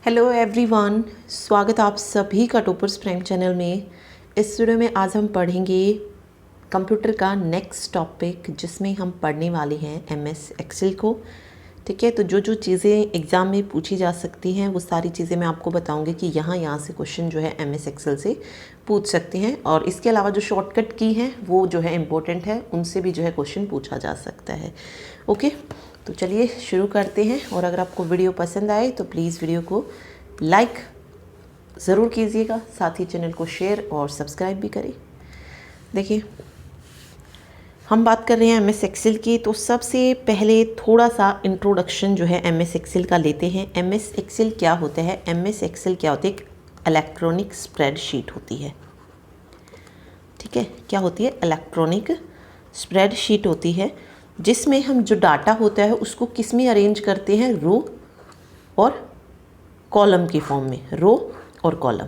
Hello everyone, स्वागत आप सभी का टॉपर्स प्राइम चैनल में। इस वीडियो में आज हम पढ़ेंगे कंप्यूटर का नेक्स्ट टॉपिक, जिसमें हम पढ़ने वाले हैं एमएस एक्सेल को। ठीक है, तो जो चीज़ें एग्ज़ाम में पूछी जा सकती हैं वो सारी चीज़ें मैं आपको बताऊंगी कि यहाँ से क्वेश्चन जो है एमएस एक्सेल से पूछ सकते हैं। और इसके अलावा जो शॉर्टकट की हैं वो जो है इम्पोर्टेंट है, उनसे भी जो है क्वेश्चन पूछा जा सकता है। ओके, तो चलिए शुरू करते हैं। और अगर आपको वीडियो पसंद आए तो प्लीज़ वीडियो को लाइक ज़रूर कीजिएगा, साथ ही चैनल को शेयर और सब्सक्राइब भी करें। देखिए, हम बात कर रहे हैं एमएस एक्सेल की, तो सबसे पहले थोड़ा सा इंट्रोडक्शन जो है एमएस एक्सेल का लेते हैं। एमएस एक्सेल क्या होता है? एमएस एक्सेल क्या होता है? एक इलेक्ट्रॉनिक स्प्रेडशीट होती है। ठीक है, क्या होती है? इलेक्ट्रॉनिक स्प्रेडशीट होती है, जिसमें हम जो डाटा होता है उसको किस में अरेंज करते हैं? रो और कॉलम की फॉर्म में, रो और कॉलम।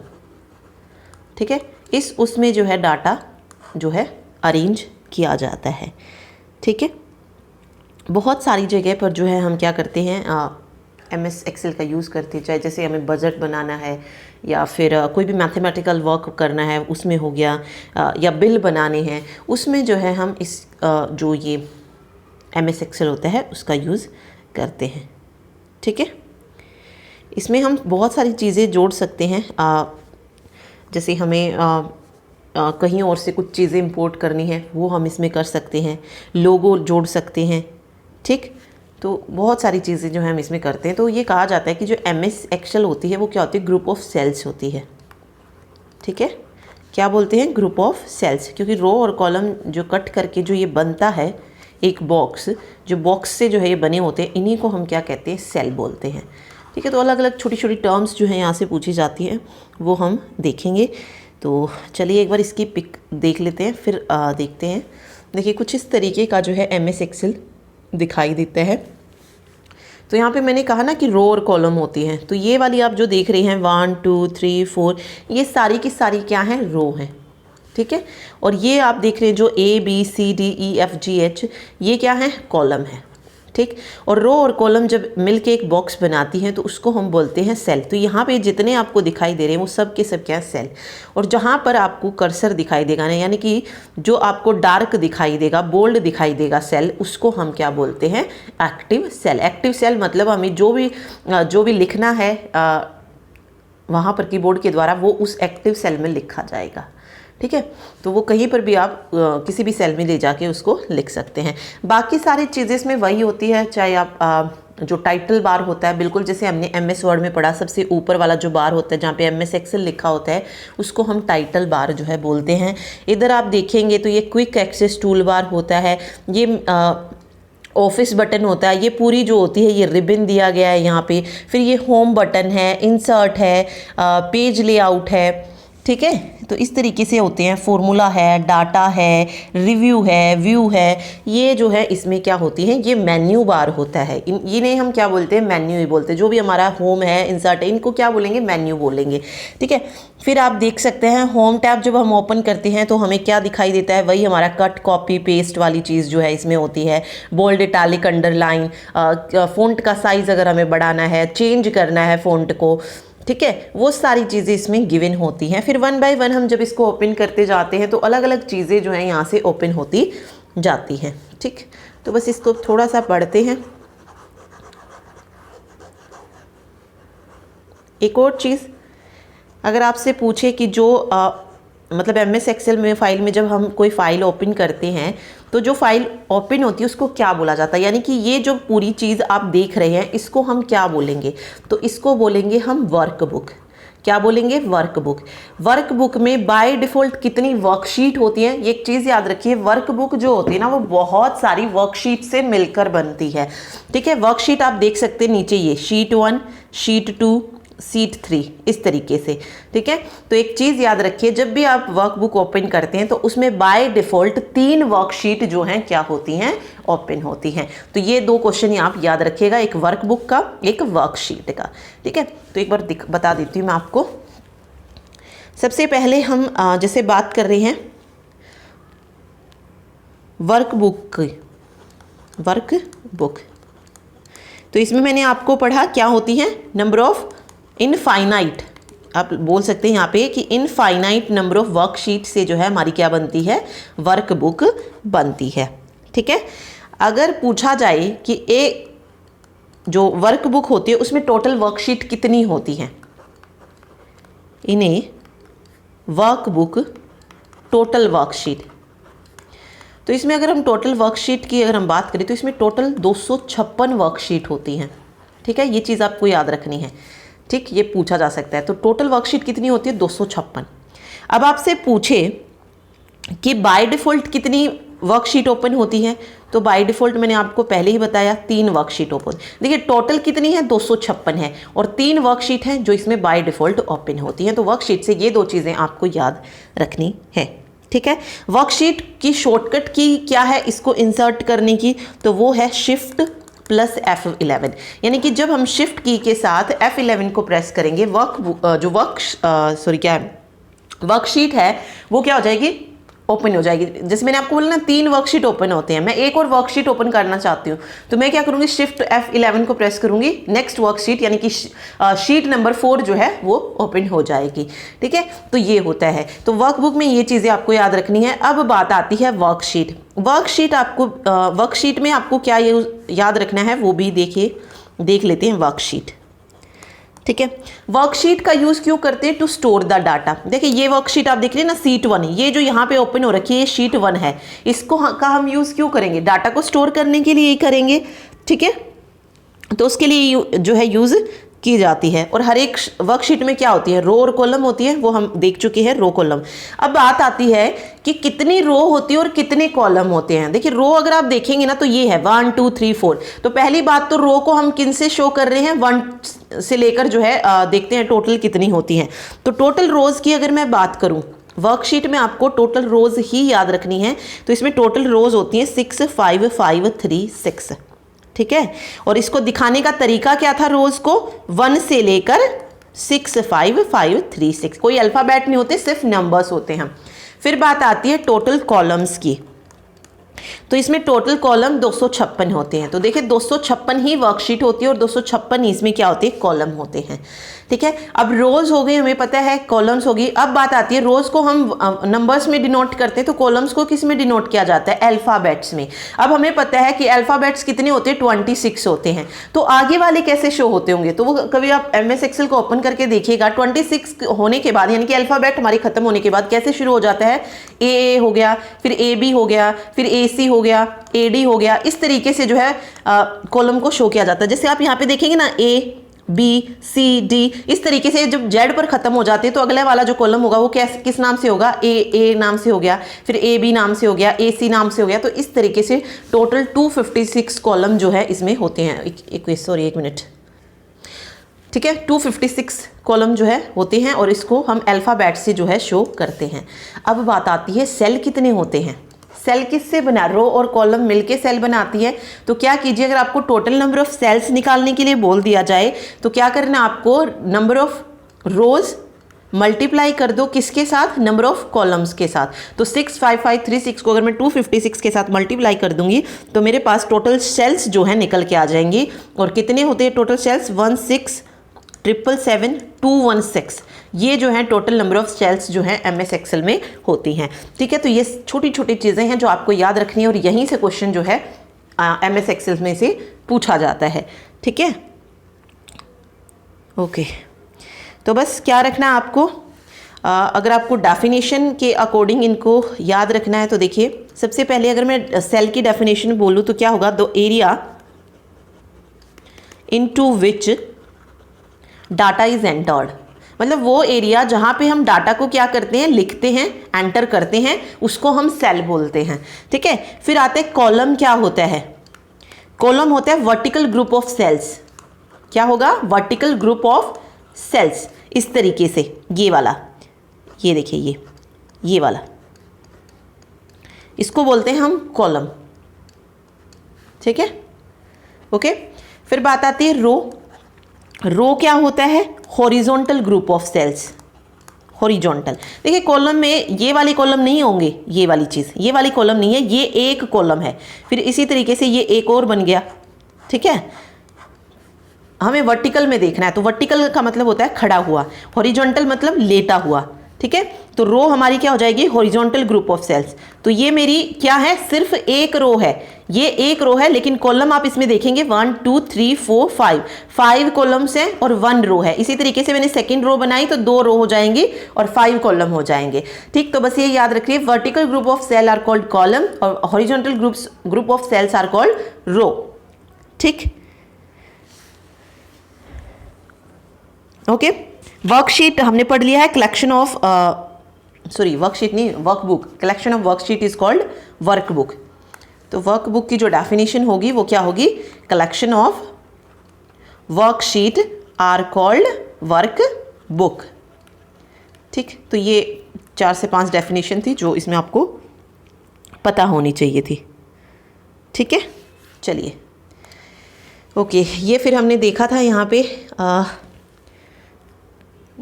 ठीक है, उसमें जो है डाटा जो है अरेंज किया जाता है। ठीक है, बहुत सारी जगह पर जो है हम क्या करते हैं, एमएस एक्सेल का यूज़ करते हैं। चाहे जैसे हमें बजट बनाना है या फिर कोई भी मैथमेटिकल वर्क करना है उसमें हो गया, या बिल बनाने हैं उसमें जो है हम इस जो ये एमएस एक्सेल होता है उसका यूज़ करते हैं। ठीक है, इसमें हम बहुत सारी चीज़ें जोड़ सकते हैं। जैसे हमें कहीं और से कुछ चीज़ें इंपोर्ट करनी है वो हम इसमें कर सकते हैं, लोगो जोड़ सकते हैं। ठीक, तो बहुत सारी चीज़ें जो है हम इसमें करते हैं। तो ये कहा जाता है कि जो एमएस एक्सेल होती है वो क्या होती है? ग्रुप ऑफ सेल्स होती है। ठीक है, क्या बोलते हैं? ग्रुप ऑफ सेल्स, क्योंकि रो और कॉलम जो कट करके जो ये बनता है एक बॉक्स, जो बॉक्स से जो है ये बने होते हैं, इन्हीं को हम क्या कहते हैं? सेल बोलते हैं। ठीक है, तो अलग अलग छोटी छोटी टर्म्स जो है यहाँ से पूछी जाती हैं वो हम देखेंगे। तो चलिए एक बार इसकी पिक देख लेते हैं, फिर देखते हैं। देखिए, कुछ इस तरीके का जो है एमएस एक्सेल दिखाई देता है। तो यहाँ पे मैंने कहा ना कि रो और कॉलम होती हैं, तो ये वाली आप जो देख रही हैं 1 2 3 4, ये सारी की सारी क्या हैं? रो हैं। ठीक है, और ये आप देख रहे हैं जो ABCDEFGH, ये क्या है? कॉलम है। ठीक, और रो और कॉलम जब मिलके एक बॉक्स बनाती हैं तो उसको हम बोलते हैं सेल। तो यहाँ पे जितने आपको दिखाई दे रहे हैं वो सब के सब क्या है? सेल। और जहाँ पर आपको कर्सर दिखाई देगा ना, यानी कि जो आपको डार्क दिखाई देगा, बोल्ड दिखाई देगा सेल, उसको हम क्या बोलते हैं? Active cell. एक्टिव सेल मतलब हमें जो भी लिखना है वहाँ पर कीबोर्ड के द्वारा, वो उस एक्टिव सेल में लिखा जाएगा। ठीक है, तो वो कहीं पर भी आप किसी भी सेल में ले जाके उसको लिख सकते हैं। बाकी सारी चीज़ें इसमें वही होती है, चाहे आप जो टाइटल बार होता है, बिल्कुल जैसे हमने एमएस वर्ड में पढ़ा, सबसे ऊपर वाला जो बार होता है जहाँ पे एमएस एक्सेल लिखा होता है उसको हम टाइटल बार जो है बोलते हैं। इधर आप देखेंगे तो ये क्विक एक्सेस टूल बार होता है, ये ऑफिस बटन होता है, ये पूरी जो होती है ये रिबन दिया गया है यहाँ पे। फिर ये होम बटन है, इंसर्ट है, पेज लेआउट है। ठीक है, तो इस तरीके से होते हैं। फॉर्मूला है, डाटा है, रिव्यू है, व्यू है, ये जो है इसमें क्या होती है? ये मेन्यू बार होता है। इन्हें हम क्या बोलते हैं? मेन्यू ही बोलते हैं। जो भी हमारा होम है, इंसर्ट है, इनको क्या बोलेंगे? मेन्यू बोलेंगे। ठीक है, फिर आप देख सकते हैं होम टैब जब हम ओपन करते हैं तो हमें क्या दिखाई देता है? वही हमारा कट कॉपी पेस्ट वाली चीज़ जो है इसमें होती है। बोल्ड, इटैलिक, अंडरलाइन, फ़ॉन्ट का साइज़ अगर हमें बढ़ाना है, चेंज करना है फ़ॉन्ट को, ठीक है, वो सारी चीज़ें इसमें गिवन होती हैं। फिर 1 बाय 1 हम जब इसको ओपन करते जाते हैं तो अलग अलग चीज़ें जो हैं यहाँ से ओपन होती जाती हैं। ठीक, तो बस इसको थोड़ा सा पढ़ते हैं। एक और चीज़, अगर आपसे पूछे कि जो मतलब एमएस एक्सेल में फाइल में जब हम कोई फाइल ओपन करते हैं तो जो फाइल ओपन होती है उसको क्या बोला जाता है? यानी कि ये जो पूरी चीज़ आप देख रहे हैं इसको हम क्या बोलेंगे? तो इसको बोलेंगे हम वर्कबुक। क्या बोलेंगे? वर्कबुक। वर्कबुक में बाय डिफ़ॉल्ट कितनी वर्कशीट होती हैं? एक चीज़ याद रखिए, वर्कबुक जो होती है ना वो बहुत सारी वर्कशीट से मिलकर बनती है। ठीक है, वर्कशीट आप देख सकते हैं नीचे, ये शीट 1, शीट 2, शीट 3, इस तरीके से। ठीक है, तो एक चीज़ याद रखिए, जब भी आप वर्कबुक ओपन करते हैं तो उसमें बाय डिफ़ॉल्ट 3 वर्कशीट जो हैं क्या होती हैं? ओपन होती हैं। तो ये 2 क्वेश्चन आप याद रखिएगा, एक वर्कबुक का, एक वर्कशीट का। ठीक है, तो एक बार बता देती हूँ मैं आपको। सबसे पहले हम जैसे बात कर रहे हैं वर्कबुक, तो इसमें मैंने आपको पढ़ा क्या होती है? नंबर ऑफ इनफाइनाइट, आप बोल सकते हैं यहाँ पे कि इनफाइनाइट नंबर ऑफ वर्कशीट से जो है हमारी क्या बनती है, वर्कबुक बनती है। ठीक है, अगर पूछा जाए कि जो वर्कबुक होती है उसमें टोटल वर्कशीट कितनी होती हैं, इन्हें वर्कबुक टोटल वर्कशीट, तो इसमें अगर हम टोटल वर्कशीट की अगर हम बात करें तो इसमें टोटल 256 वर्कशीट होती हैं। ठीक है, ये चीज़ आपको याद रखनी है। ठीक, ये पूछा जा सकता है। तो टोटल वर्कशीट कितनी होती है, 256। अब आपसे पूछे कि बाय डिफ़ॉल्ट कितनी वर्कशीट ओपन होती है, तो बाय डिफ़ॉल्ट मैंने आपको पहले ही बताया 3 वर्कशीट ओपन। देखिए टोटल कितनी है, 256 है और 3 वर्कशीट हैं जो इसमें बाय डिफ़ॉल्ट ओपन होती हैं। तो वर्कशीट से ये 2 चीज़ें आपको याद रखनी है। ठीक है, वर्कशीट की शॉर्टकट की क्या है इसको इंसर्ट करने की, तो वो है शिफ्ट प्लस F11। यानी कि जब हम शिफ्ट की के साथ F11 को प्रेस करेंगे, वर्कशीट है वो क्या हो जाएगी, ओपन हो जाएगी। जैसे मैंने आपको बोला ना 3 वर्कशीट ओपन होते हैं, मैं एक और वर्कशीट ओपन करना चाहती हूँ तो मैं क्या करूँगी, शिफ्ट F11 को प्रेस करूँगी, नेक्स्ट वर्कशीट यानी कि शीट नंबर 4 जो है वो ओपन हो जाएगी। ठीक है, तो ये होता है। तो वर्कबुक में ये चीज़ें आपको याद रखनी है। अब बात आती है वर्कशीट। वर्कशीट में आपको क्या याद रखना है वो भी देख लेते हैं वर्कशीट। ठीक है, वर्कशीट का यूज़ क्यों करते हैं, टू स्टोर द डाटा। देखिए ये वर्कशीट आप देख रहे हैं ना, शीट 1, ये जो यहाँ पे ओपन हो रखी है ये शीट 1 है। इसको का हम यूज़ क्यों करेंगे, डाटा को स्टोर करने के लिए ही करेंगे। ठीक है, तो उसके लिए जो है यूज़ की जाती है। और हर एक वर्कशीट में क्या होती है, रो और कॉलम होती है, वो हम देख चुके हैं, रो कॉलम। अब बात आती है कि कितनी रो होती है और कितने कॉलम होते हैं। देखिए रो अगर आप देखेंगे ना तो ये है 1 2 3 4। तो पहली बात तो रो को हम किन से शो कर रहे हैं, 1 से लेकर जो है देखते हैं टोटल कितनी होती हैं। तो टोटल रोज की अगर मैं बात करूं, वर्कशीट में आपको टोटल रोज ही याद रखनी है। तो इसमें टोटल रोज होती हैं 6 5 5 3 6। ठीक है, और इसको दिखाने का तरीका क्या था, रोज को 1 से लेकर 6 5 5 3 6, कोई अल्फाबेट नहीं होते, सिर्फ नंबर्स होते हैं। फिर बात आती है टोटल कॉलम्स की। तो इसमें टोटल कॉलम 256 होते हैं। तो देखिए 256 ही वर्कशीट होती है और 256 इसमें क्या होते हैं, कॉलम होते हैं। ठीक है, अब रोज हो गई, हमें पता है कॉलम्स होगी। अब बात आती है रोज को हम नंबर्स में डिनोट करते हैं, तो कॉलम्स को किस में डिनोट किया जाता है, अल्फाबेट्स में। अब हमें पता है कि अल्फाबेट्स कितने होते हैं, 26 होते हैं। तो आगे वाले कैसे शो होते होंगे, तो वो कभी आप MS एक्सेल को ओपन करके देखिएगा, 26 होने के बाद यानी कि अल्फाबेट हमारे खत्म होने के बाद कैसे शुरू हो जाता है, AA हो गया, फिर AB हो गया, फिर AC हो गया, AD हो गया। इस तरीके से जो है कॉलम को शो किया जाता है। जैसे आप यहाँ पे देखेंगे ना A B C D, इस तरीके से जब Z पर खत्म हो जाते हैं तो अगले वाला जो कॉलम होगा वो किस नाम से होगा, A नाम से हो गया, फिर AB नाम से हो गया, AC नाम से हो गया। तो इस तरीके से टोटल 256 कॉलम जो है इसमें होते हैं। एक मिनट। ठीक है, 256 कॉलम जो है होते हैं और इसको हम अल्फाबेट से जो है शो करते हैं। अब बात आती है सेल कितने होते हैं। सेल किससे बना, रो और कॉलम मिलके सेल बनाती है। तो क्या कीजिए, अगर आपको टोटल नंबर ऑफ सेल्स निकालने के लिए बोल दिया जाए तो क्या करना, आपको नंबर ऑफ रोज मल्टीप्लाई कर दो किसके साथ, नंबर ऑफ कॉलम्स के साथ। तो 6 5 5 3 6 को अगर मैं 256 के साथ मल्टीप्लाई कर दूंगी तो मेरे पास टोटल सेल्स जो है निकल के आ जाएंगी। और कितने होते हैं टोटल सेल्स, 16 777 216। ये जो है टोटल नंबर ऑफ सेल्स जो है MS एक्सेल में होती हैं। ठीक है, तो ये छोटी छोटी चीज़ें हैं जो आपको याद रखनी है और यहीं से क्वेश्चन जो है MS एक्सेल में से पूछा जाता है। ठीक है, ओके। तो बस क्या रखना है आपको, अगर आपको डेफिनेशन के अकॉर्डिंग इनको याद रखना है तो देखिए सबसे पहले अगर मैं सेल की डेफिनेशन बोलूँ तो क्या होगा, the area into which data is entered, मतलब वो एरिया जहाँ पे हम डाटा को क्या करते हैं, लिखते हैं, एंटर करते हैं, उसको हम सेल बोलते हैं। ठीक है, फिर आते हैं कॉलम। क्या होता है, कॉलम होता है वर्टिकल ग्रुप ऑफ सेल्स। क्या होगा, वर्टिकल ग्रुप ऑफ सेल्स। इस तरीके से ये वाला, ये देखिए ये वाला, इसको बोलते हैं हम कॉलम। ठीक है, ओके। फिर बात आती है रो। रो क्या होता है, horizontal group of cells. Horizontal, देखिए कॉलम में ये वाले कॉलम नहीं होंगे, ये वाली चीज़, ये वाली कॉलम नहीं है, ये एक कॉलम है। फिर इसी तरीके से ये एक और बन गया। ठीक है, हमें वर्टिकल में देखना है, तो वर्टिकल का मतलब होता है खड़ा हुआ, हॉरिजॉन्टल मतलब लेटा हुआ, ठीक है। तो रो हमारी क्या हो जाएगी, हॉरिजॉन्टल ग्रुप ऑफ सेल्स। तो ये मेरी क्या है, सिर्फ एक रो है, ये एक रो है, लेकिन कॉलम आप इसमें देखेंगे 1 2 3 4 5 कॉलम्स हैं और 1 रो है। इसी तरीके से मैंने सेकंड रो बनाई तो 2 रो हो जाएंगी और 5 कॉलम हो जाएंगे, ठीक। तो बस ये याद रखिए, vertical group of cell are called column और horizontal group of cells are called row, ठीक। ओके, वर्कशीट हमने पढ़ लिया है, कलेक्शन ऑफ वर्कशीट नहीं, workbook, collection of worksheet is called workbook. तो वर्कबुक की जो डेफिनेशन होगी वो क्या होगी, collection of worksheet are called workbook, ठीक। तो ये 4 से 5 डेफिनेशन थी जो इसमें आपको पता होनी चाहिए थी, ठीक है। चलिए, ओके, ये फिर हमने देखा था यहाँ पे,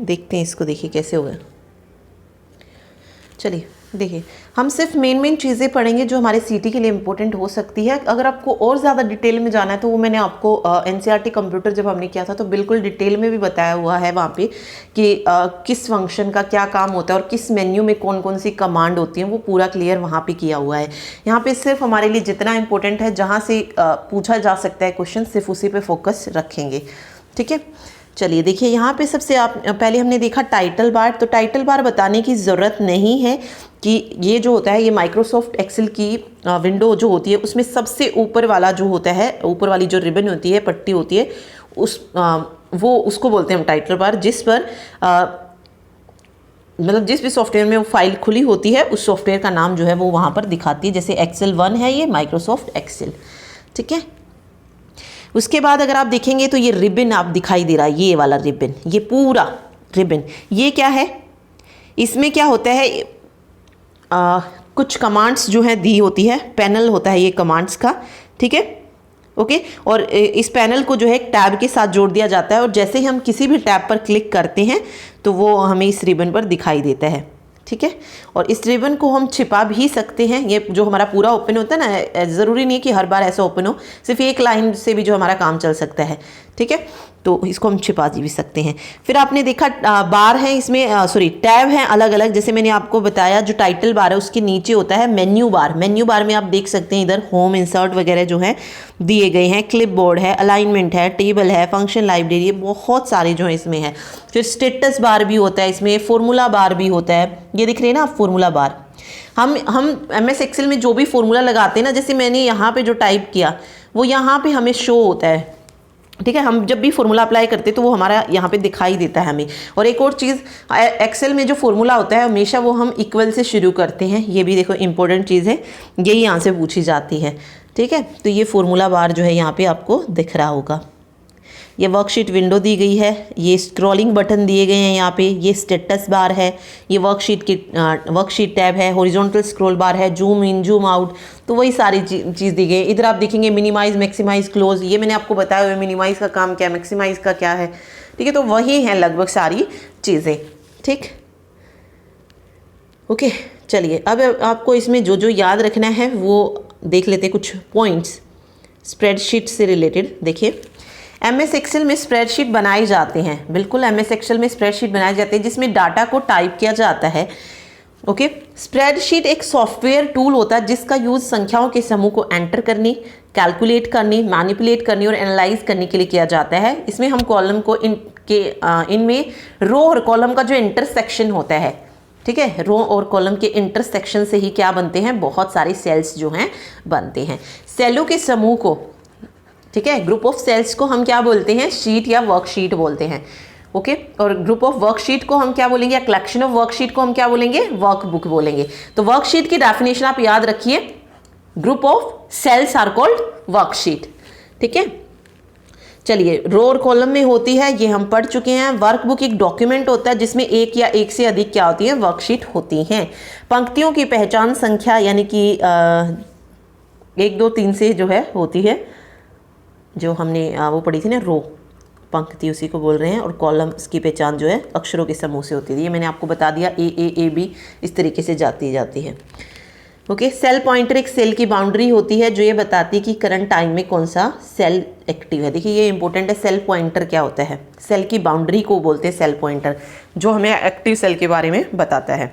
देखते हैं इसको, देखिए कैसे होगा। चलिए देखिए, हम सिर्फ मेन चीज़ें पढ़ेंगे जो हमारे सीटी के लिए इंपॉर्टेंट हो सकती है। अगर आपको और ज़्यादा डिटेल में जाना है तो वो मैंने आपको एनसीईआरटी कंप्यूटर जब हमने किया था तो बिल्कुल डिटेल में भी बताया हुआ है वहाँ पे कि किस फंक्शन का क्या काम होता है और किस मेन्यू में कौन कौन सी कमांड होती है, वो पूरा क्लियर वहाँ पे किया हुआ है। यहाँ पे सिर्फ हमारे लिए जितना इंपॉर्टेंट है, जहाँ से पूछा जा सकता है क्वेश्चन, सिर्फ उसी पे फोकस रखेंगे, ठीक है। चलिए देखिए, यहाँ पे सबसे पहले हमने देखा टाइटल बार। तो टाइटल बार बताने की ज़रूरत नहीं है कि ये जो होता है, ये माइक्रोसॉफ्ट एक्सेल की विंडो जो होती है उसमें सबसे ऊपर वाला जो होता है, ऊपर वाली जो रिबन होती है, पट्टी होती है, वो उसको बोलते हैं हम टाइटल बार, जिस पर मतलब जिस भी सॉफ्टवेयर में वो फाइल खुली होती है उस सॉफ्टवेयर का नाम जो है वो वहाँ पर दिखाती है। जैसे एक्सेल 1 है ये माइक्रोसॉफ्ट एक्सेल, ठीक है। उसके बाद अगर आप देखेंगे तो ये रिबन आप दिखाई दे रहा है, ये वाला रिबन, ये पूरा रिबन, ये क्या है, इसमें क्या होता है, कुछ कमांड्स जो है दी होती है, पैनल होता है ये कमांड्स का, ठीक है, ओके। और इस पैनल को जो है एक टैब के साथ जोड़ दिया जाता है और जैसे ही हम किसी भी टैब पर क्लिक करते हैं तो वो हमें इस रिबन पर दिखाई देता है, ठीक है। और इस रिबन को हम छिपा भी सकते हैं, ये जो हमारा पूरा ओपन होता है ना, ज़रूरी नहीं कि हर बार ऐसा ओपन हो, सिर्फ एक लाइन से भी जो हमारा काम चल सकता है, ठीक है। तो इसको हम छिपा भी सकते हैं। फिर आपने देखा बार है इसमें, टैब हैं अलग अलग। जैसे मैंने आपको बताया जो टाइटल बार है उसके नीचे होता है मेन्यू बार। मेन्यू बार में आप देख सकते हैं इधर होम, इंसर्ट वगैरह जो है दिए गए हैं, क्लिपबोर्ड है, अलाइनमेंट है, टेबल है, फंक्शन लाइब्रेरी, बहुत सारे जो है इसमें है। फिर स्टेटस बार भी होता है इसमें, फॉर्मूला बार भी होता है, ये दिख रहे हैं ना आप, फॉर्मूला बार। हम MS एक्सेल में जो भी फॉर्मूला लगाते हैं ना, जैसे मैंने यहाँ पे जो टाइप किया वो यहाँ पे हमें शो होता है, ठीक है। हम जब भी फॉर्मूला अप्लाई करते हैं तो वो हमारा यहाँ पे दिखाई देता है हमें। और एक और चीज़, एक्सेल में जो फॉर्मूला होता है हमेशा वो हम इक्वल से शुरू करते हैं, ये भी देखो इंपॉर्टेंट चीज़ है, यही यहाँ से पूछी जाती है, ठीक है। तो ये फॉर्मूला बार जो है यहाँ पे आपको दिख रहा होगा। ये वर्कशीट विंडो दी गई है, ये स्क्रॉलिंग बटन दिए गए हैं यहाँ पे, ये स्टेटस बार है, ये वर्कशीट टैब है, हॉरिजॉन्टल स्क्रॉल बार है, जूम इन जूम आउट, तो वही सारी चीज़ दी गई है। इधर आप देखेंगे मिनिमाइज, मैक्सिमाइज, क्लोज, ये मैंने आपको बताया हुआ है मिनिमाइज का काम क्या है, मैक्सिमाइज का क्या है, ठीक है। तो वही है लगभग सारी चीज़ें, ठीक, ओके। चलिए अब आपको इसमें जो जो याद रखना है वो देख लेते हैं, कुछ पॉइंट्स स्प्रेडशीट से रिलेटेड। देखिए, MS एक्सेल में स्प्रेडशीट बनाए जाते हैं, बिल्कुल MS एक्सेल में स्प्रेडशीट बनाए जाते हैं जिसमें डाटा को टाइप किया जाता है, ओके। स्प्रेडशीट एक सॉफ्टवेयर टूल होता है जिसका यूज़ संख्याओं के समूह को एंटर करने, कैलकुलेट करने, मैनिपुलेट करने और एनालाइज करने के लिए किया जाता है। इसमें हम कॉलम को इनमें रो और कॉलम का जो इंटरसेक्शन होता है, ठीक है, रो और कॉलम के इंटरसेक्शन से ही क्या बनते हैं, बहुत सारे सेल्स जो हैं बनते हैं। सेलों के समूह को, ठीक है, ग्रुप ऑफ सेल्स को हम क्या बोलते हैं, शीट या वर्कशीट बोलते हैं, ओके। और ग्रुप ऑफ वर्कशीट को हम क्या बोलेंगे, या कलेक्शन ऑफ वर्कशीट को हम क्या बोलेंगे, वर्कबुक बोलेंगे। तो वर्कशीट की डेफिनेशन आप याद रखिए, group of cells are called worksheet, ठीक है। चलिए, रो और कॉलम में होती है, ये हम पढ़ चुके हैं। वर्कबुक एक डॉक्यूमेंट होता है जिसमें एक या एक से अधिक क्या होती है, वर्कशीट होती हैं। पंक्तियों की पहचान संख्या यानी कि 1 2 3 से जो है होती है, जो हमने वो पढ़ी थी ना, रो पंक्ति उसी को बोल रहे हैं, और कॉलम की पहचान जो है अक्षरों के समूह से होती है। ये मैंने आपको बता दिया, A A A B इस तरीके से जाती है, ओके, सेल पॉइंटर एक सेल की बाउंड्री होती है जो ये बताती है कि करंट टाइम में कौन सा सेल एक्टिव है। देखिए ये इंपॉर्टेंट है, सेल पॉइंटर क्या होता है, सेल की बाउंड्री को बोलते हैं सेल पॉइंटर, जो हमें एक्टिव सेल के बारे में बताता है।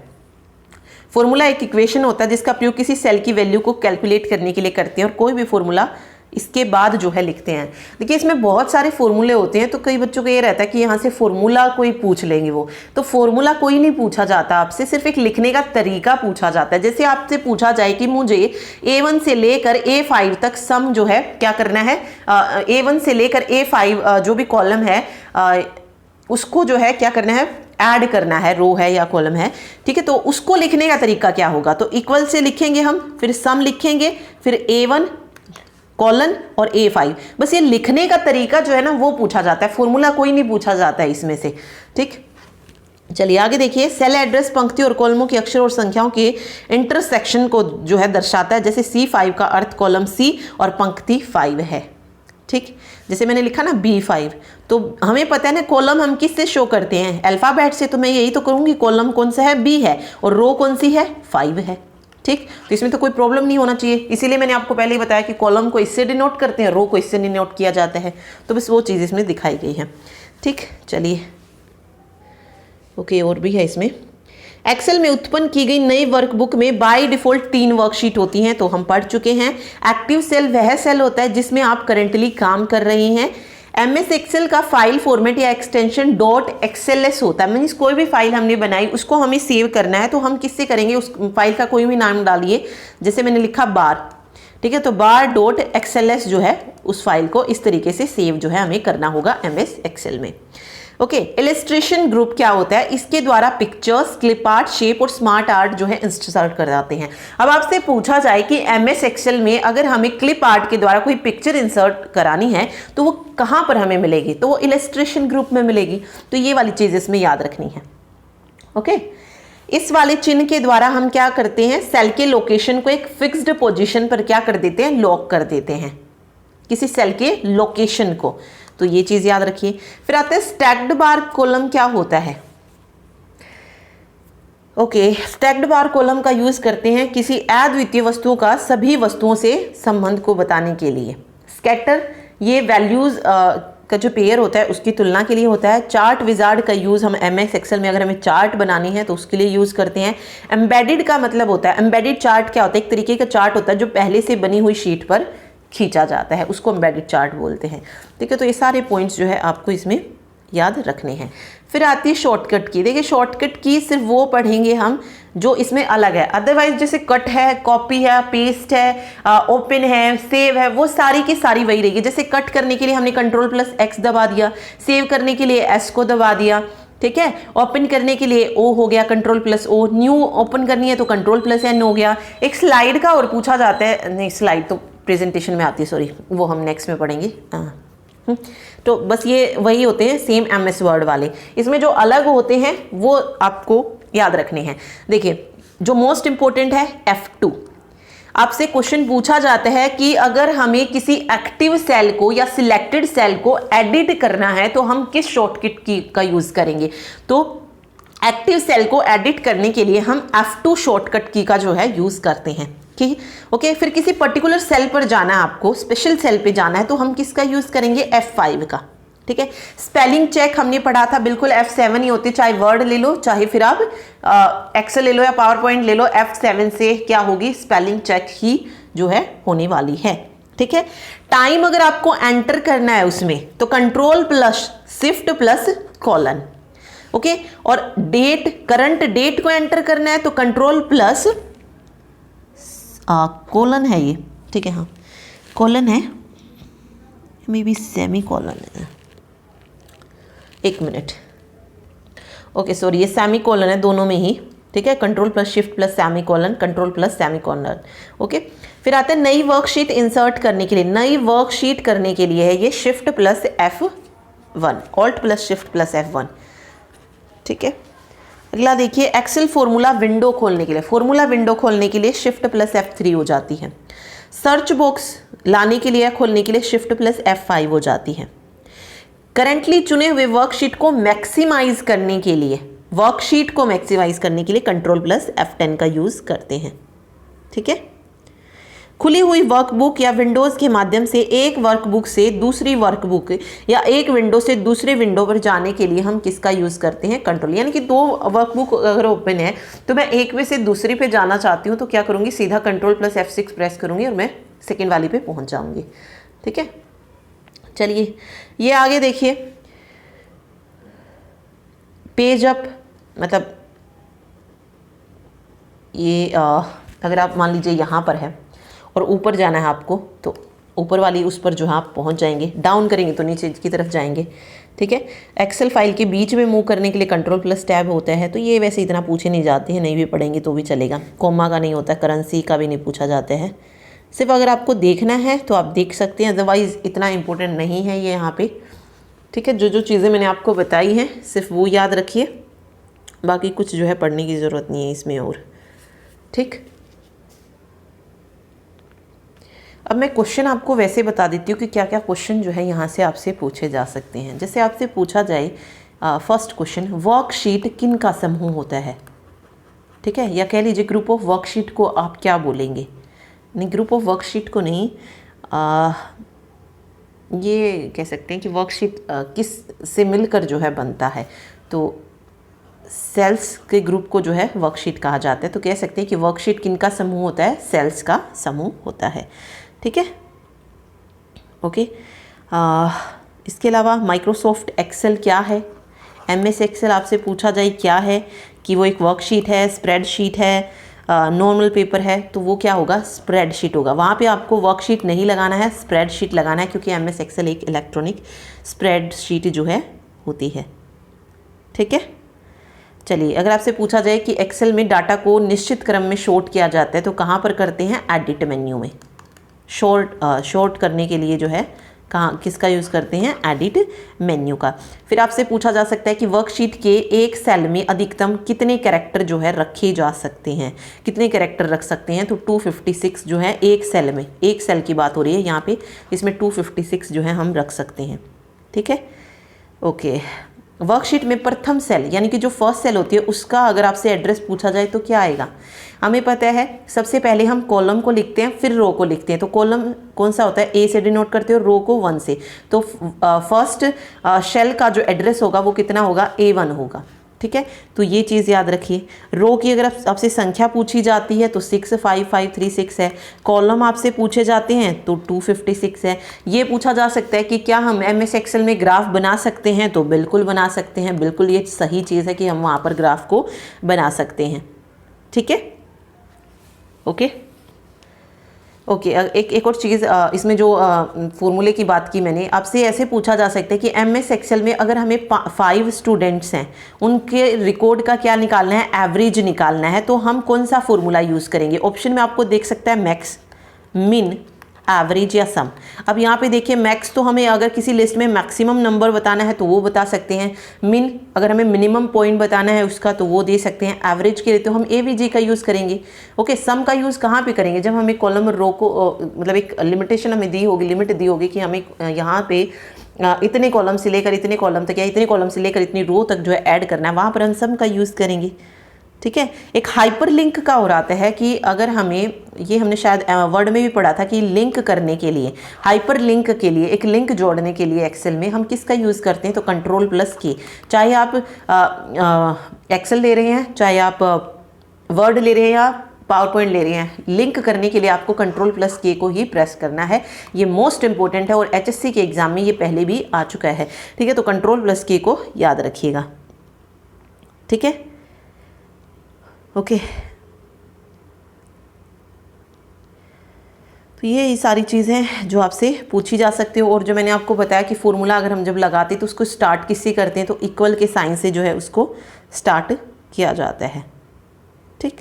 फॉर्मूला एक इक्वेशन होता है जिसका प्रयोग किसी सेल की वैल्यू को कैलकुलेट करने के लिए करते हैं और कोई भी फॉर्मूला इसके बाद जो है लिखते हैं। देखिए इसमें बहुत सारे फॉर्मूले होते हैं, तो कई बच्चों को ये रहता है कि यहाँ से फॉर्मूला कोई पूछ लेंगे वो, तो फॉर्मूला कोई नहीं पूछा जाता आपसे, सिर्फ एक लिखने का तरीका पूछा जाता है। जैसे आपसे पूछा जाए कि मुझे A1 से लेकर A5 तक सम जो है क्या करना है, A1 से लेकर A5 जो भी कॉलम है उसको जो है क्या करना है, ऐड करना है, रो है या कॉलम है, ठीक है। तो उसको लिखने का तरीका क्या होगा, तो इक्वल से लिखेंगे हम, फिर सम लिखेंगे, फिर A1 कॉलन और A5, बस ये लिखने का तरीका जो है ना वो पूछा जाता है, फॉर्मूला कोई नहीं पूछा जाता है इसमें से, ठीक। चलिए आगे देखिए, सेल एड्रेस पंक्ति और कॉलमों के अक्षर और संख्याओं के इंटरसेक्शन को जो है दर्शाता है। जैसे C5 का अर्थ कॉलम C और पंक्ति 5 है, ठीक। जैसे मैंने लिखा ना B5, तो हमें पता है ना कॉलम हम किससे शो करते हैं, अल्फाबेट से, तो मैं यही तो करूँगी कॉलम कौन सा है, B है, और रो कौन सी है, 5 है, ठीक। तो इसमें तो कोई प्रॉब्लम नहीं होना चाहिए, इसीलिए मैंने आपको पहले ही बताया कि कॉलम को इससे डिनोट करते हैं, रो को इससे डिनोट किया जाता है, तो बस वो चीज़ इसमें दिखाई गई है, ठीक। चलिए ओके, और भी है इसमें। एक्सेल में उत्पन्न की गई नई वर्कबुक में बाय डिफॉल्ट 3 वर्कशीट होती हैं, तो हम पढ़ चुके हैं। एक्टिव सेल वह सेल होता है जिसमें आप करेंटली काम कर रहे हैं। MS एक्सेल का फाइल फॉर्मेट या एक्सटेंशन .xls होता है, मीन्स कोई भी फाइल हमने बनाई उसको हमें सेव करना है, तो हम किससे करेंगे, उस फाइल का कोई भी नाम डालिए, जैसे मैंने लिखा बार, ठीक है, तो bar.xls जो है उस फाइल को इस तरीके से सेव जो है हमें करना होगा MS एक्सेल में। ओके, इलस्ट्रेशन ग्रुप क्या होता है, इसके द्वारा पिक्चर्स, क्लिप आर्ट, शेप और स्मार्ट आर्ट जो है इंसर्ट कर जाते हैं। अब आपसे पूछा जाए कि MS एक्सेल में अगर हमें क्लिप आर्ट के द्वारा कोई पिक्चर इंसर्ट करानी है तो वो कहाँ पर हमें मिलेगी, तो वो इलस्ट्रेशन ग्रुप में मिलेगी, तो ये वाली चीज़ इसमें याद रखनी है। ओके, इस वाले चिन्ह के द्वारा हम क्या करते हैं, सेल के लोकेशन को एक फिक्स्ड पोजीशन पर क्या कर देते हैं, लॉक कर देते हैं, किसी सेल के लोकेशन को, तो ये चीज याद रखिए। फिर आता है स्टैक्ड बार कॉलम क्या होता है। ओके, स्टैक्ड बार कॉलम का यूज करते हैं किसी अद्वितीय वस्तुओं का सभी वस्तुओं से संबंध को बताने के लिए। स्कैटर ये वैल्यूज का जो पेयर होता है उसकी तुलना के लिए होता है। चार्ट विजार्ड का यूज हम MS एक्सेल में अगर हमें चार्ट बनानी है तो उसके लिए यूज करते हैं। एम्बेडेड का मतलब होता है, एम्बेडेड चार्ट क्या होता है, एक तरीके का चार्ट होता है जो पहले से बनी हुई शीट पर खींचा जाता है, उसको एम्बेडेड चार्ट बोलते हैं, ठीक है। तो ये सारे पॉइंट्स जो है आपको इसमें याद रखने हैं। फिर आती है शॉर्टकट की। देखिए शॉर्टकट की सिर्फ वो पढ़ेंगे हम जो इसमें अलग है, अदरवाइज जैसे कट है, कॉपी है, पेस्ट है, ओपन है, सेव है, वो सारी की सारी वही रहेगी। जैसे कट करने के लिए हमने Ctrl+X दबा दिया, सेव करने के लिए S को दबा दिया, ठीक है। ओपन करने के लिए O हो गया, Ctrl+O, न्यू ओपन करनी है तो Ctrl+N हो गया। एक स्लाइड का और पूछा जाता है, नहीं स्लाइड तो प्रेजेंटेशन में आती है, सॉरी, वो हम नेक्स्ट में पढ़ेंगे। तो बस ये वही होते हैं सेम MS वर्ड वाले, इसमें जो अलग होते हैं वो आपको याद रखने हैं। देखिए जो मोस्ट इंपॉर्टेंट है F2, आपसे क्वेश्चन पूछा जाता है कि अगर हमें किसी एक्टिव सेल को या सिलेक्टेड सेल को एडिट करना है तो हम किस शॉर्टकट की का यूज करेंगे। तो एक्टिव सेल को एडिट करने के लिए हम F2 शॉर्टकट की का जो है यूज करते हैं, ठीक। ओके, फिर किसी पर्टिकुलर सेल पर जाना है, आपको स्पेशल सेल पे जाना है तो हम किसका यूज करेंगे, F5 का, ठीक है। स्पेलिंग चेक हमने पढ़ा था, बिल्कुल F7 ही होती है, चाहे वर्ड ले लो, चाहे फिर आप एक्सेल ले लो या पावर पॉइंट ले लो, F7 से क्या होगी, स्पेलिंग चेक ही जो है होने वाली है, ठीक है। टाइम अगर आपको एंटर करना है उसमें तो Ctrl+Shift+: ओके, और डेट, करंट डेट को एंटर करना है तो Ctrl+ कोलन है ये, ठीक है, हाँ कोलन है, मे बी सेमी कोलन है, एक मिनट, ओके सॉरी, ये सेमी कोलन है दोनों में ही, ठीक है। Ctrl+Shift+ semi colon, Ctrl+ semi colon, okay. फिर आता है नई वर्कशीट इंसर्ट करने के लिए। नई वर्कशीट करने के लिए है ये Shift+F1, Alt+Shift+F1, ठीक है। अगला देखिए, एक्सेल फॉर्मूला विंडो खोलने के लिए, फॉर्मूला विंडो खोलने के लिए Shift+F3 हो जाती है। सर्च बॉक्स लाने के लिए, खोलने के लिए Shift+F5 हो जाती है। करंटली चुने हुए वर्कशीट को मैक्सिमाइज करने के लिए, वर्कशीट को मैक्सिमाइज करने के लिए Ctrl+F10 का यूज करते हैं, ठीक है। खुली हुई वर्कबुक या विंडोज़ के माध्यम से एक वर्कबुक से दूसरी वर्कबुक या एक विंडो से दूसरे विंडो पर जाने के लिए हम किसका यूज़ करते हैं? कंट्रोल। यानी कि दो वर्कबुक अगर ओपन है तो मैं एक में से दूसरी पे जाना चाहती हूँ तो क्या करूँगी? सीधा कंट्रोल प्लस F6 प्रेस करूँगी और मैं सेकेंड वाली पे पहुँच जाऊँगी। ठीक है, चलिए ये आगे देखिए, पेज अप, मतलब ये अगर आप मान लीजिए यहाँ पर है और ऊपर जाना है आपको, तो ऊपर वाली उस पर जो है आप पहुँच जाएंगे। डाउन करेंगे तो नीचे की तरफ जाएंगे। ठीक है, एक्सेल फाइल के बीच में मूव करने के लिए कंट्रोल प्लस टैब होता है, तो ये वैसे इतना पूछे नहीं जाते हैं, नहीं भी पढ़ेंगे तो भी चलेगा। कोमा का नहीं होता, करेंसी का भी नहीं पूछा जाता है। सिर्फ अगर आपको देखना है तो आप देख सकते हैं, अदरवाइज़ इतना इम्पोर्टेंट नहीं है ये यहाँ पे। ठीक है, जो जो चीज़ें मैंने आपको बताई हैं सिर्फ वो याद रखिए, बाकी कुछ जो है पढ़ने की ज़रूरत नहीं है इसमें और। ठीक, अब मैं क्वेश्चन आपको वैसे बता देती हूँ कि क्या क्या क्वेश्चन जो है यहाँ से आपसे पूछे जा सकते हैं। जैसे आपसे पूछा जाए फर्स्ट क्वेश्चन, वर्कशीट किन का समूह होता है? ठीक है, या कह लीजिए ग्रुप ऑफ वर्कशीट को आप क्या बोलेंगे? नहीं, ग्रुप ऑफ वर्कशीट को नहीं, ये कह सकते हैं कि वर्कशीट किस से मिलकर जो है बनता है, तो सेल्स के ग्रुप को जो है वर्कशीट कहा जाता है। तो कह सकते हैं कि वर्कशीट किनका समूह होता है? सेल्स का समूह होता है। ठीक है, ओके। इसके अलावा माइक्रोसॉफ्ट एक्सेल क्या है? MS एक्सेल आपसे पूछा जाए क्या है, कि वो एक वर्कशीट है, स्प्रेडशीट है, नॉर्मल पेपर है, तो वो क्या होगा? स्प्रेडशीट होगा। वहाँ पे आपको वर्कशीट नहीं लगाना है, स्प्रेडशीट लगाना है, क्योंकि MS एक्सेल एक इलेक्ट्रॉनिक स्प्रेडशीट जो है होती है। ठीक है, चलिए अगर आपसे पूछा जाए कि एक्सेल में डाटा को निश्चित क्रम में शॉर्ट किया जाता है तो कहाँ पर करते हैं? एडिट मेन्यू में। शॉर्ट करने के लिए जो है कहाँ किसका यूज़ करते हैं? एडिट मेन्यू का। फिर आपसे पूछा जा सकता है कि वर्कशीट के एक सेल में अधिकतम कितने कैरेक्टर जो है रखे जा सकते हैं? कितने कैरेक्टर रख सकते हैं? तो 256 जो है एक सेल में, एक सेल की बात हो रही है यहाँ पे, इसमें 256 जो है हम रख सकते हैं। ठीक है, ओके। वर्कशीट में प्रथम सेल यानी कि जो फर्स्ट सेल होती है उसका अगर आपसे एड्रेस पूछा जाए तो क्या आएगा? हमें पता है सबसे पहले हम कॉलम को लिखते हैं फिर रो को लिखते हैं। तो कॉलम कौन सा होता है? A से डिनोट करते हो, रो को 1 से। तो फर्स्ट सेल का जो एड्रेस होगा वो कितना होगा? A1 होगा। ठीक है, तो ये चीज़ याद रखिए। रो की अगर आपसे संख्या पूछी जाती है तो 65536 है। कॉलम आपसे पूछे जाते हैं तो 256 है। ये पूछा जा सकता है कि क्या हम MS एक्सेल में ग्राफ बना सकते हैं? तो बिल्कुल बना सकते हैं, बिल्कुल ये सही चीज़ है कि हम वहाँ पर ग्राफ को बना सकते हैं। ठीक है, ओके ओके। एक और चीज़ इसमें जो फॉर्मूले की बात की मैंने, आपसे ऐसे पूछा जा सकता है कि MS एक्सेल में अगर हमें 5 स्टूडेंट्स हैं, उनके रिकॉर्ड का क्या निकालना है? एवरेज निकालना है, तो हम कौन सा फॉर्मूला यूज़ करेंगे? ऑप्शन में आपको देख सकता है मैक्स, मिन, एवरेज या सम। अब यहाँ पे देखिए मैक्स तो हमें अगर किसी लिस्ट में मैक्सिमम नंबर बताना है तो वो बता सकते हैं। मिन अगर हमें मिनिमम पॉइंट बताना है उसका तो वो दे सकते हैं। एवरेज के लिए तो हम AVG का यूज़ करेंगे। ओके, सम का यूज़ कहाँ पे करेंगे? जब हमें कॉलम रो को मतलब एक लिमिटेशन हमें दी होगी, लिमिट दी होगी कि हमें यहाँ पे इतने कॉलम से लेकर इतने कॉलम तक या इतने कॉलम से लेकर इतनी रो तक जो है ऐड करना है, वहाँ पर हम सम का यूज़ करेंगे। ठीक है, एक हाइपर लिंक का हो रहा है कि अगर हमें, ये हमने शायद वर्ड में भी पढ़ा था कि लिंक करने के लिए, हाइपर लिंक के लिए, एक लिंक जोड़ने के लिए एक्सेल में हम किसका यूज़ करते हैं? तो कंट्रोल प्लस की। चाहे आप एक्सेल ले रहे हैं, चाहे आप वर्ड ले रहे हैं या पावर पॉइंट ले रहे हैं, लिंक करने के लिए आपको कंट्रोल प्लस के को ही प्रेस करना है। ये मोस्ट इंपॉर्टेंट है और HSC के एग्जाम में ये पहले भी आ चुका है। ठीक है, तो कंट्रोल प्लस के को याद रखिएगा। ठीक है, ओके। तो ये सारी चीज़ें जो आपसे पूछी जा सकती हो। और जो मैंने आपको बताया कि फॉर्मूला अगर हम जब लगाते हैं तो उसको स्टार्ट किससे करते हैं? तो इक्वल के साइन से जो है उसको स्टार्ट किया जाता है। ठीक,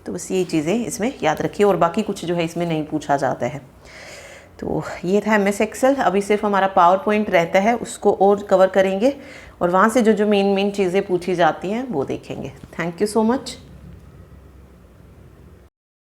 तो बस ये चीज़ें इसमें याद रखिए और बाकी कुछ जो है इसमें नहीं पूछा जाता है। तो ये था MS एक्सेल। अभी सिर्फ हमारा पावर पॉइंट रहता है, उसको और कवर करेंगे और वहाँ से जो जो मेन चीज़ें पूछी जाती हैं वो देखेंगे। Thank you so much.